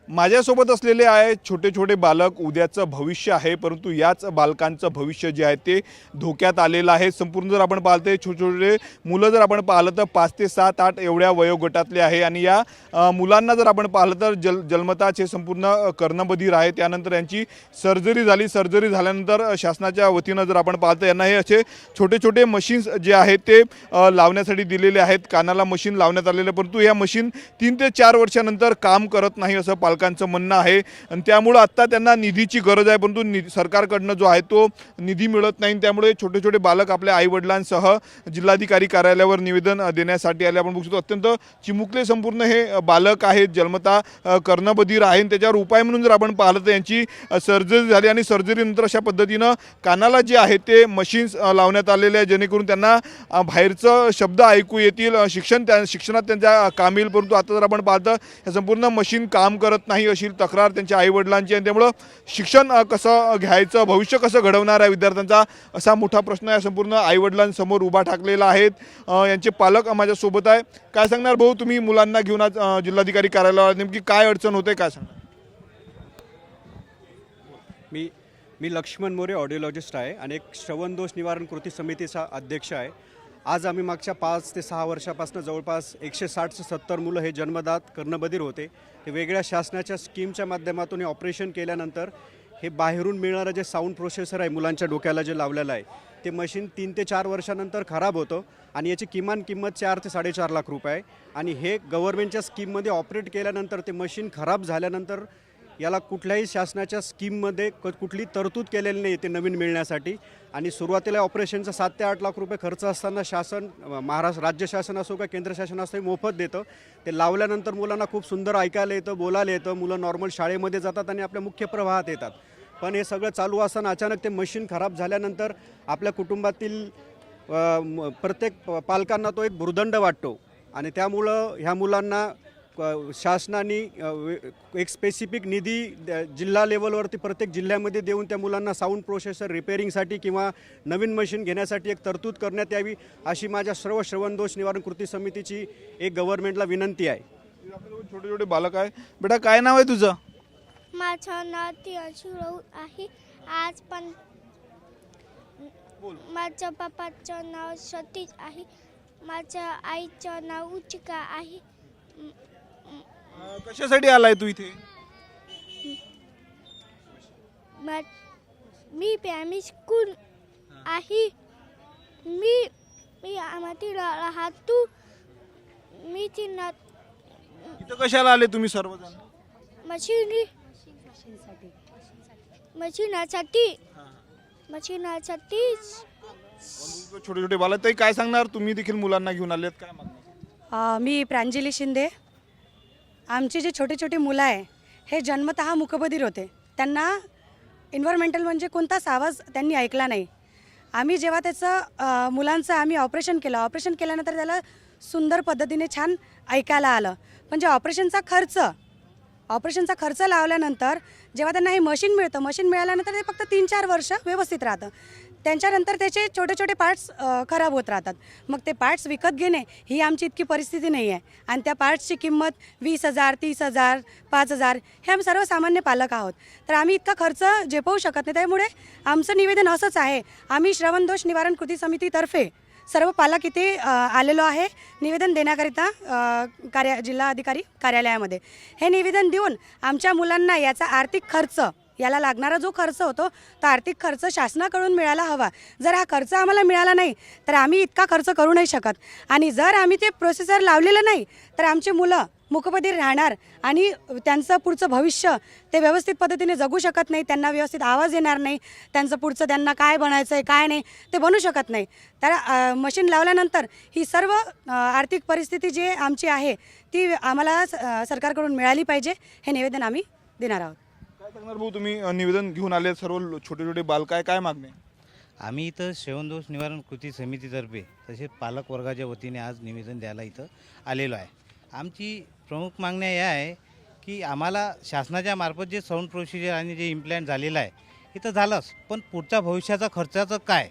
माझ्यासोबत असलेले आहे छोटे छोटे बालक. उद्याचं भविष्य आहे, परंतु याच बालकांचं भविष्य जे आहे ते धोक्यात आलेलं आहे. संपूर्ण जर आपण पाहते छोटे छोटे मुलं जर आपण पाहिलं तर 5 ते 7, 8 एवढ्या वयोगटातले आहे. आणि या मुलांना जर आपण पाहिलं तर जन्मताचे संपूर्ण कर्णबधीर आहे. त्यानंतर यांची सर्जरी झाली. सर्जरी झाल्यानंतर शासनाच्या वतीनं जर आपण पाहतं यांना हे असे छोटे छोटे मशीन्स जे आहेत ते लावण्यासाठी दिलेले आहेत. कानाला मशीन लावण्यात आलेलं, परंतु या मशीन 3 ते 4 वर्षानंतर काम करत नाही असं पालकांचं म्हणणं आहे. आणि त्यामुळे आत्ता त्यांना निधीची गरज आहे, परंतु सरकारकडनं जो आहे तो निधी मिळत नाही. त्यामुळे छोटे छोटे बालक आपल्या आईवडिलांसह जिल्हाधिकारी कार्यालयावर निवेदन देण्यासाठी आले. आपण बघू शकतो अत्यंत चिमुकले संपूर्ण हे बालक आहेत, जन्मता कर्णबधीर आहे. त्याच्यावर उपाय म्हणून जर आपण पाहिलं तर यांची सर्जरी झाली आणि सर्जरीनंतर अशा पद्धतीनं कानाला जे आहे ते मशीन्स लावण्यात आलेले आहे, जेणेकरून त्यांना बाहेरचं शब्द ऐकू येतील, शिक्षणात त्यांच्या काम येईल. परंतु आता जर आपण पाहतं हे संपूर्ण मशीन काम करत नाही अशी तक्रार त्यांच्या आईवडिलांची. आणि त्यामुळं शिक्षण कसं घ्यायचं, भविष्य कसं घडवणार आहे विद्यार्थ्यांचा, असा मोठा प्रश्न या संपूर्ण आईवडिलांसमोर उभा ठाकलेला आहे. यांचे पालक माझ्यासोबत आहे. काय सांगणार भाऊ, तुम्ही मुलांना घेऊन आज जिल्हाधिकारी कार्यालयावर नेमकी काय अडचण होते, काय सांगणार? मी लक्ष्मण मोरे ऑडिओलॉजिस्ट आहे आणि एक श्रवणदोष निवारण कृती समितीचा अध्यक्ष आहे. आज आम्ही मागच्या 5 ते 6 वर्षापासून जवळपास 160 ते 170 मुलं हे जन्मदात कर्णबधीर होते. हे वेगळ्या शासनाच्या स्कीमच्या माध्यमातून हे ऑपरेशन केल्यानंतर हे बाहेरून मिळणारं जे साऊंड प्रोसेसर आहे मुलांच्या डोक्याला जे लावलेलं आहे ते मशीन 3 ते 4 वर्षानंतर खराब होतं आणि याची किमान किंमत 4 ते 4.5 लाख रुपये आहे. आणि हे गव्हर्नमेंटच्या स्कीममध्ये ऑपरेट केल्यानंतर ते मशीन खराब झाल्यानंतर याला कुठल्याही शासनाच्या स्कीममध्ये कुठली तरतूद केलेली नाही ते नवीन मिळण्यासाठी. आणि सुरुवातीला ऑपरेशनचा 7 ते 8 लाख रुपये खर्च असताना शासन, महाराष्ट्र राज्य शासन असो का केंद्र शासन असो, मोफत देतं. ते लावल्यानंतर मुलांना खूप सुंदर ऐकायला येतं, बोलायला येतं. मुलं नॉर्मल शाळेमध्ये जातात आणि आपल्या मुख्य प्रवाहात येतात. पण हे सगळं चालू असताना अचानक ते मशीन खराब झाल्यानंतर आपल्या कुटुंबातील प्रत्येक पालकांना तो एक भुर्दंड वाटतो. आणि त्यामुळं ह्या मुलांना शासनाने एक स्पेसिफिक निधी जिल्हा लेवलवरती प्रत्येक जिल्ह्यामध्ये देऊन त्या मुलांना साऊंड प्रोसेसर रिपेअरिंगसाठी किंवा नवीन मशीन घेण्यासाठी एक तरतूद करण्यात यावी अशी माझ्या सर्व श्रवणदोष निवारण कृती समितीची एक गव्हर्नमेंटला विनंती आहे. छोटे छोटे बालक आहे. बेटा काय नाव आहे तुझं? माझं नाव तियांशू राऊत आहे. आज पण माझ्या बाबाचं नाव सतीश आहे. माझ्या आईचं नाव उचिका आहे. कशासाठी आलाय तू इथे? मी प्रायमरी स्कूल आहे. मी आम्हाला राहतो. मी तिला इथं कशाला आले तुम्ही सर्वजण? मशीनासाठी छोटे छोटे बालक. ताई काय सांगणार, तुम्ही देखील मुलांना घेऊन आलेत, काय मागणी? मी प्रांजली शिंदे. आमचे जे छोटे छोटे मुलं आहे हे जन्मतः मूकबधीर होते. त्यांना एन्व्हायरमेंटल म्हणजे कोणताच आवाज त्यांनी ऐकला नाही. आम्ही जेव्हा त्याचं मुलांचं आम्ही ऑपरेशन केल्यानंतर त्याला सुंदर पद्धतीने छान ऐकायला आलं. पण जे ऑपरेशनचा खर्च लावल्यानंतर जेव्हा त्यांना हे मशीन मिळाल्यानंतर ते फक्त 3-4 वर्ष व्यवस्थित राहतं. त्यांच्यानंतर त्याचे छोटे छोटे पार्ट्स खराब होत राहतात. मग ते पार्ट्स विकत घेणे ही आमची इतकी परिस्थिती नाही आहे. आणि त्या पार्ट्सची किंमत 20,000, 30,000, 5,000 हे आम्ही सर्वसामान्य पालक आहोत. तर आम्ही इतका खर्च झेपवू शकत नाही. त्यामुळे आमचं निवेदन असंच आहे. आम्ही श्रवणदोष निवारण कृती समितीतर्फे सर्व पालक इथे आलेलो आहे निवेदन देण्याकरिता जिल्हाधिकारी कार्यालयामध्ये. हे निवेदन देऊन आमच्या मुलांना याचा आर्थिक खर्च, याला लागणारा जो खर्च होतो तो आर्थिक खर्च शासनाकडून मिळायला हवा. जर हा खर्च आम्हाला मिळाला नाही तर आम्ही इतका खर्च करू नाही शकत. आणि जर आम्ही ते प्रोसेसर लावलेलं नाही तर आमचे मुलं मूकबधीर राहणार आणि त्यांचं पुढचं भविष्य ते व्यवस्थित पद्धतीने जगू शकत नाही. त्यांना व्यवस्थित आवाज येणार नाही. त्यांचं पुढचं त्यांना काय बनायचं आहे काय नाही ते बनू शकत नाही. तर मशीन लावल्यानंतर ही सर्व आर्थिक परिस्थिती जी आमची आहे ती आम्हाला सरकारकडून मिळाली पाहिजे. हे निवेदन आम्ही देणार आहोत. काय सांगणार भाऊ, तुम्ही निवेदन घेऊन आले सर्व छोटे छोटे बालक आहे, काय मागणी? आम्ही इथं श्रवणदोष निवारण कृती समितीतर्फे तसेच पालक वर्गाच्या वतीने आज निवेदन द्यायला इथं आलेलो आहे. आमची प्रमुख मागण्या या आहे की आम्हाला शासनाच्या मार्फत जे साऊंड प्रोसिजर आणि जे इम्प्लॅन्ट झालेलं आहे इथं झालंच, पण पुढच्या भविष्याचा खर्चाचं काय?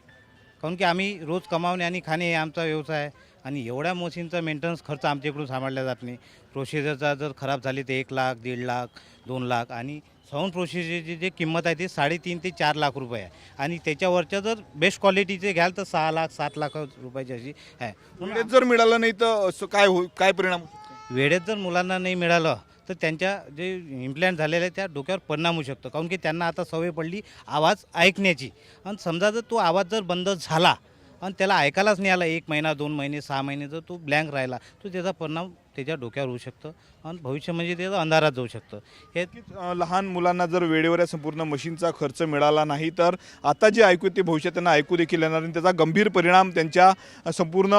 कारण की आम्ही रोज कमावणे आणि खाणे हे आमचा व्यवसाय आहे. आणि एवढ्या मशीनचा मेंटेनन्स खर्च आमच्या इकडून सांभाळला जात नाही. प्रोसिजरचा जर खराब झाली तर 1 लाख, 1.5 लाख, 2 लाख आणि साऊंड प्रोसिजरची जी किंमत आहे ती 3.5 ते 4 लाख रुपये आहे. आणि त्याच्यावरच्या जर बेस्ट क्वालिटीचे घ्याल तर 6 लाख 7 लाख रुपयाची अशी आहे. वेळेत जर मिळालं नाही तर असं काय परिणाम होतो? वेळेत जर मुलांना नाही मिळालं तर त्यांच्या जे इम्प्लॅन्ट झालेले त्या डोक्यावर परिणाम होऊ शकतो. काऊन की त्यांना आता सवय पडली आवाज ऐकण्याची. आणि समजा जर तो आवाज जर बंद झाला आणि त्याला ऐकायलाच नाही आला 1 महिना 2 महिने 6 महिने जर तो ब्लँक राहिला तर त्याचा परिणाम त्याच्या डोक्यावर होऊ शकतं आणि भविष्य म्हणजे त्याचं अंधारात जाऊ शकतं. हे लहान मुलांना जर वेळेवर या संपूर्ण मशीनचा खर्च मिळाला नाही तर आता जे ऐकू ते भविष्यात त्यांना ऐकू देखील येणार आणि त्याचा गंभीर परिणाम त्यांच्या संपूर्ण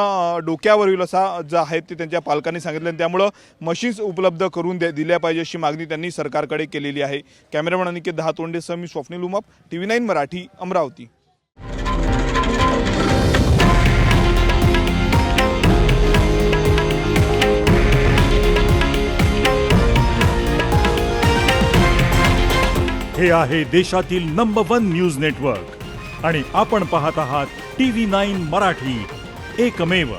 डोक्यावर होईल असा जे आहे ते त्यांच्या पालकांनी सांगितलं. आणि त्यामुळं मशीन्स उपलब्ध करून दिल्या पाहिजे अशी मागणी त्यांनी सरकारकडे केलेली आहे. कॅमेरामॅन अनिकेत दहातोंडेसह मी स्वप्नील उमाप, TV9 मराठी, अमरावती. हे आहे देशातील नंबर 1 न्यूज नेटवर्क आणि आपण पाहत आहात TV9 मराठी, एकमेव.